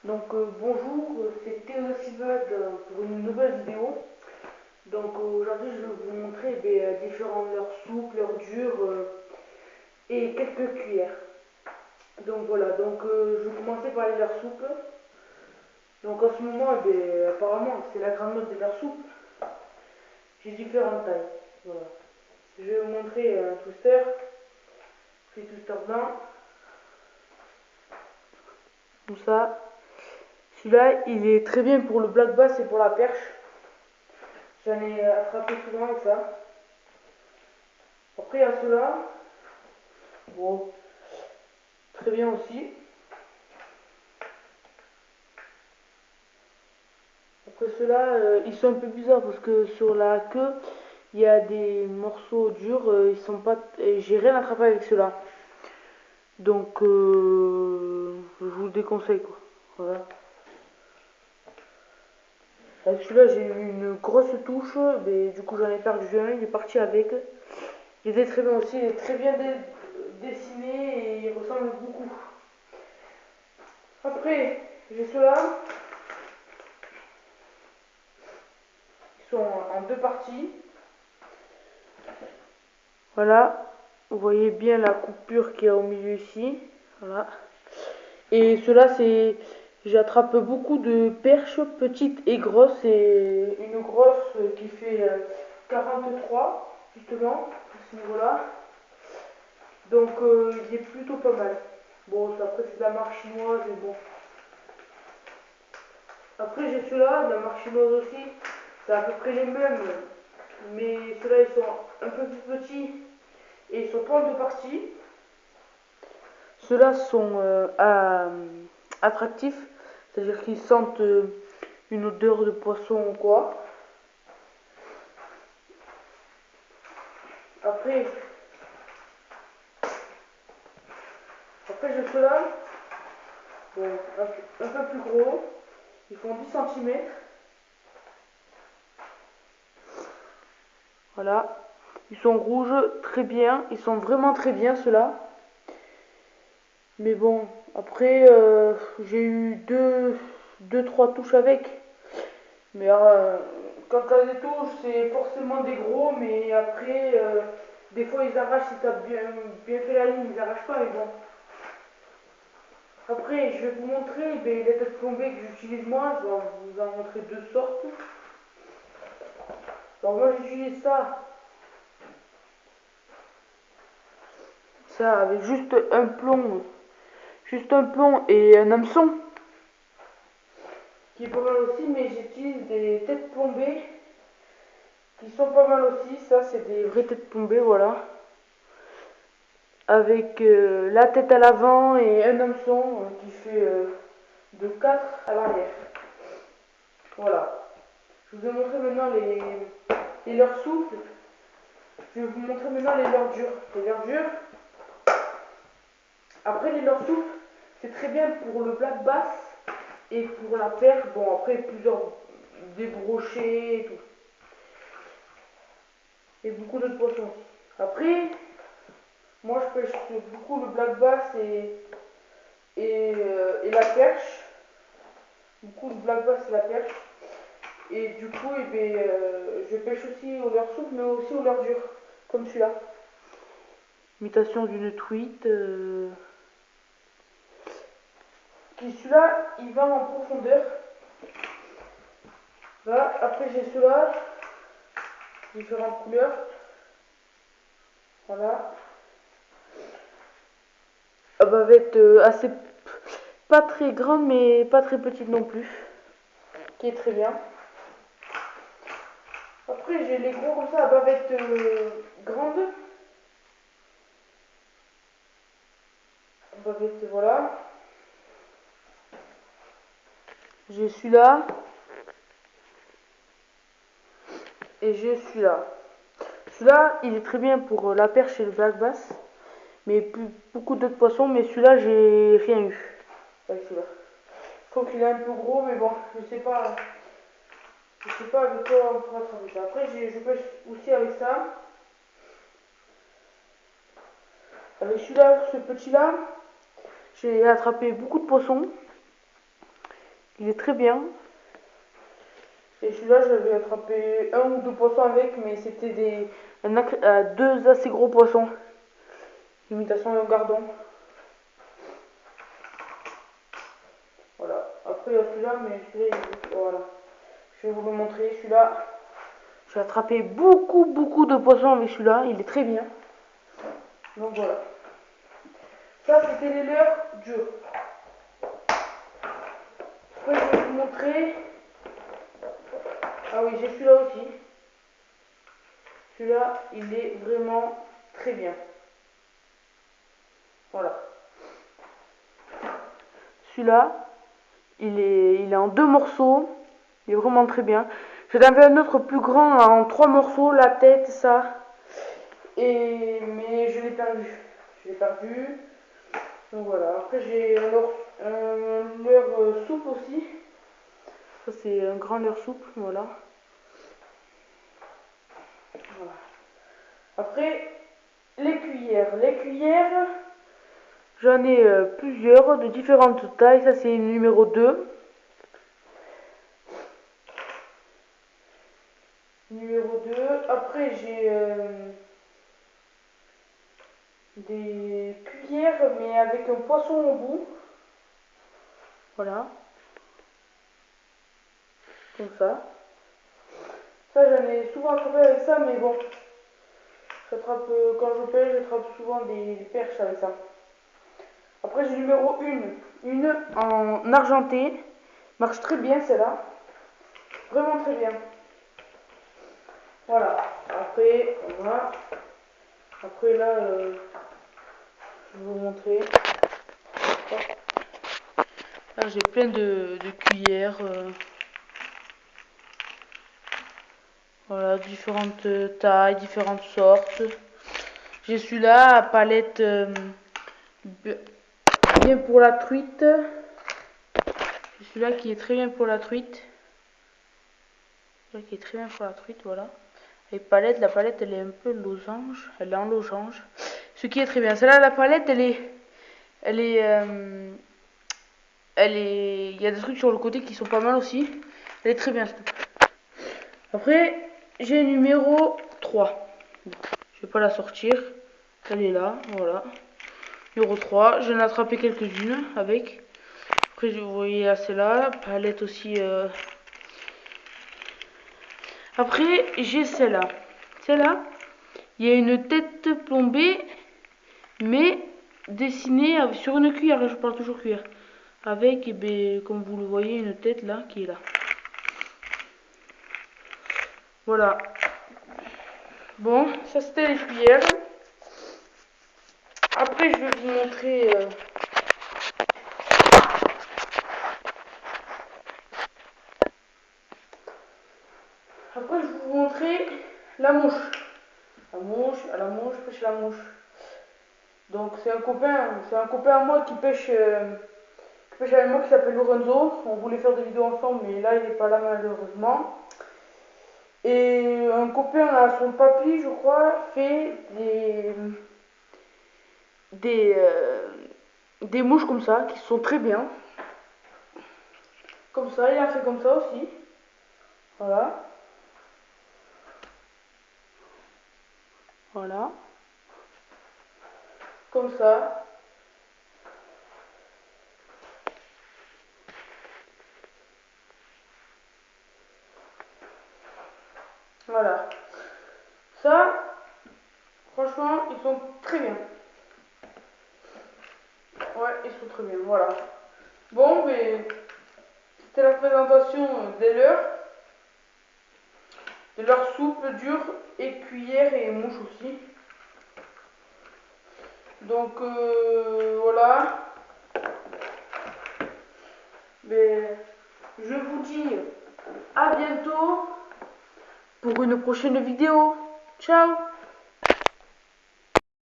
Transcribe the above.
Bonjour, c'est Théo Sivod pour une nouvelle vidéo. Aujourd'hui je vais vous montrer différents leurs soupes, leurs durs et quelques cuillères. Je vais commencer par les leurs soupes. Donc en ce moment, apparemment c'est la grande mode de leurs soupes. J'ai différentes tailles. Voilà. Je vais vous montrer un twister, c'est twister blanc, comme ça. Celui-là il est très bien pour le black bass et pour la perche. J'en ai attrapé souvent avec ça. Après, il y a ceux-là. Bon, très bien aussi. Après ceux-là, ils sont un peu bizarres parce que sur la queue, il y a des morceaux durs. Ils sont pas. J'ai rien attrapé avec ceux-là. Je vous le déconseille quoi. Voilà. Avec celui-là, j'ai eu une grosse touche. Mais du coup, j'en ai perdu un. Il est parti avec. Il était très bien aussi. Il est très bien dessiné et il ressemble beaucoup. Après, j'ai ceux-là. Ils sont en deux parties. Voilà, vous voyez bien la coupure qu'il y a au milieu ici. Voilà. Et cela, c'est. J'attrape beaucoup de perches petites et grosses. Et une grosse qui fait 43, justement, à ce niveau-là. Il est plutôt pas mal. Bon, après, c'est de la marque chinoise, mais bon. Après, j'ai ceux-là, de la marque chinoise aussi. C'est à peu près les mêmes. Mais ceux-là, ils sont un peu plus petits. Et ils sont pas en deux parties. Ceux-là sont attractifs, c'est-à-dire qu'ils sentent une odeur de poisson ou quoi. Après, après j'ai ceux-là, bon, un peu plus gros, ils font 10 cm. Voilà, ils sont rouges, très bien, ils sont vraiment très bien ceux-là. Mais bon, après, j'ai eu deux, trois touches avec. Mais quand t'as des touches, c'est forcément des gros, mais après, des fois ils arrachent si t'as bien fait la ligne, ils arrachent pas, mais bon. Après, je vais vous montrer les têtes plombées que j'utilise moi, je vais vous en montrer deux sortes. Alors moi j'utilise ça avec juste un plomb et un hameçon, qui est pas mal aussi, mais j'utilise des têtes plombées qui sont pas mal aussi, ça c'est des vraies têtes plombées, voilà. Avec la tête à l'avant et un hameçon qui fait de 4 à l'arrière. Voilà. Je vous ai montré maintenant les leurres souples. Je vais vous montrer maintenant les leurres dures. Les leurres dures. Après les leurres souples, c'est très bien pour le black bass et pour la perche. Bon, après plusieurs des brochets et tout. Et beaucoup d'autres poissons aussi. Après, moi je pêche beaucoup le black bass et la perche. Beaucoup de black bass et la perche. Et du coup, je pêche aussi au leurre souple, mais aussi au leurre dur, comme celui-là. Imitation d'une truite. Qui celui-là, il va en profondeur. Voilà, après j'ai ceux-là, différentes couleurs. Voilà. Bavette assez. Pas très grande, mais pas très petite non plus. Qui est très bien. Après, j'ai les gros comme ça, à bavette grande. Bavette, voilà. J'ai celui-là. Et j'ai celui-là. Celui-là, il est très bien pour la perche et le black bass. Mais beaucoup d'autres poissons, mais celui-là, j'ai rien eu avec celui-là. Je trouve qu'il est un peu gros, mais bon, je sais pas avec quoi on pourra travailler ça. Après, je pêche aussi avec ça. Avec celui-là, ce petit-là, j'ai attrapé beaucoup de poissons. Il est très bien. Et celui-là, j'avais attrapé un ou deux poissons avec, mais c'était deux assez gros poissons. Imitation de gardon. Voilà. Après, il y a celui-là, mais celui-là, voilà. Je vais vous le montrer. Celui-là, j'ai attrapé beaucoup de poissons avec celui-là. Il est très bien. Donc voilà. Ça, c'était les leurres durs. Après, je vais vous montrer. Ah oui, j'ai celui-là aussi. Celui-là, il est vraiment très bien. Voilà. Celui-là, il est en deux morceaux. Il est vraiment très bien. J'en avais un autre plus grand en trois morceaux, la tête, ça. Mais je l'ai perdu. Je l'ai perdu. Donc voilà. Après, j'ai un leurre souple aussi. Ça, c'est un grand leurre souple. Voilà. Voilà. Après, les cuillères. Les cuillères, j'en ai plusieurs de différentes tailles. Ça, c'est une numéro 2. Numéro 2. Après, j'ai des cuillères, mais avec un poisson au bout. Voilà. Comme ça. Ça, j'en ai souvent attrapé avec ça, mais bon. J'attrape, quand je pêche, j'attrape souvent des perches avec ça. Après, j'ai numéro 1. Une en argenté. Marche très bien, celle-là. Vraiment très bien. Voilà. Après, voilà. Après, là, je vais vous montrer. Là, j'ai plein de cuillères. Voilà, différentes tailles, différentes sortes. J'ai celui-là à palette bien pour la truite. J'ai celui-là qui est très bien pour la truite. Celui-là qui est très bien pour la truite, voilà. Et palette, la palette elle est un peu losange. Elle est en losange. Ce qui est très bien. Celle-là, la palette, elle est. Il y a des trucs sur le côté qui sont pas mal aussi. Elle est très bien. Après, j'ai numéro 3. Je vais pas la sortir. Elle est là, voilà. Numéro 3. J'en ai attrapé quelques-unes avec. Après, vous voyez là, celle-là. Palette aussi. Après, j'ai celle-là. Celle-là, il y a une tête plombée, mais dessinée sur une cuillère. Je parle toujours cuillère. Avec, eh bien, comme vous le voyez, une tête là qui est là. Voilà. Bon, ça c'était les cuillères. Après, je vais vous montrer. Après, je vais vous montrer la mouche. La mouche, pêche la mouche. Donc, c'est un copain à moi qui pêche avec moi qui s'appelle Lorenzo. On voulait faire des vidéos ensemble, mais là, il n'est pas là malheureusement. Et un copain à son papy, je crois, fait des, euh, des mouches comme ça, qui sont très bien. Comme ça, il a fait comme ça aussi. Voilà. Voilà. Comme ça. Voilà. Ça, franchement, ils sont très bien. Ouais, ils sont très bien. Voilà. Bon, mais c'était la présentation de leur soupe dure et cuillère et mouche aussi. Donc voilà. Mais je vous dis à bientôt pour une prochaine vidéo. Ciao!